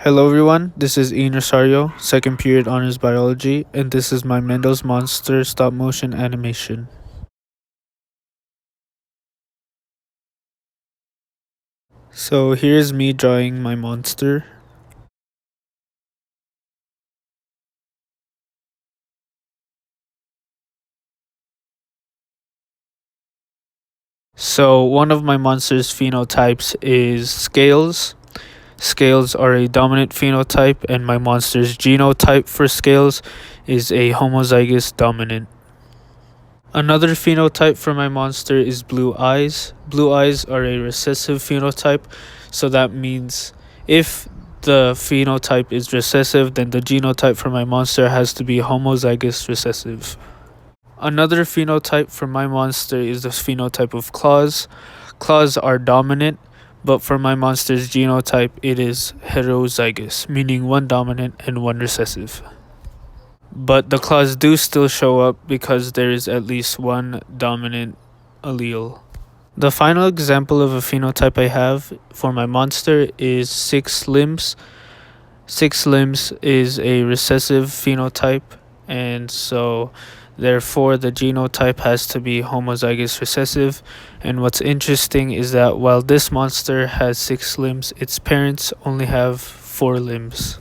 Hello everyone, this is Ian Rosario, second period honors biology, and this is my Mendel's Monster stop motion animation. So here's me drawing my monster. So one of my monster's phenotypes is scales. Scales are a dominant phenotype, and my monster's genotype for scales is a homozygous dominant. Another phenotype for my monster is blue eyes. Blue eyes are a recessive phenotype, so that means if the phenotype is recessive, then the genotype for my monster has to be homozygous recessive. Another phenotype for my monster is the phenotype of claws. Claws are dominant, but for my monster's genotype, it is heterozygous, meaning one dominant and one recessive. But the claws do still show up because there is at least one dominant allele. The final example of a phenotype I have for my monster is 6 limbs. 6 limbs is a recessive phenotype, and so therefore the genotype has to be homozygous recessive. And what's interesting is that while this monster has 6 limbs, its parents only have 4 limbs.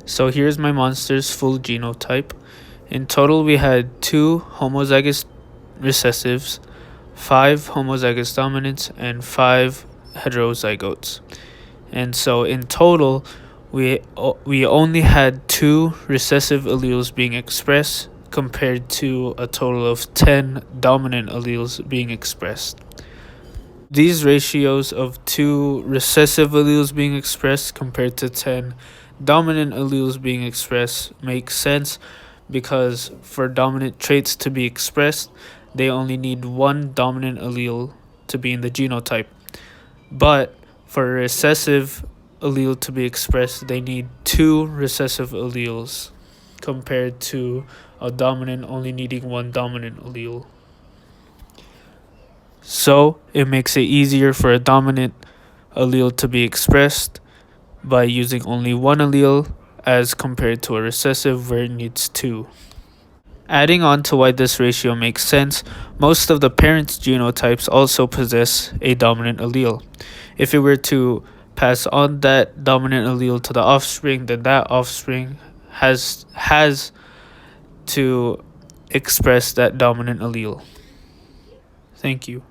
So here's my monster's full genotype. In total, we had 2 homozygous recessives, 5 homozygous dominants, and 5 heterozygotes. And so in total, we only had 2 recessive alleles being expressed compared to a total of 10 dominant alleles being expressed. These ratios of 2 recessive alleles being expressed compared to 10 dominant alleles being expressed make sense because for dominant traits to be expressed, they only need 1 dominant allele to be in the genotype. But for a recessive allele to be expressed, they need 2 recessive alleles compared to a dominant only needing 1 dominant allele. So it makes it easier for a dominant allele to be expressed by using only 1 allele as compared to a recessive where it needs 2. Adding on to why this ratio makes sense, most of the parents' genotypes also possess a dominant allele. If it were to pass on that dominant allele to the offspring, then that offspring has to express that dominant allele. Thank you.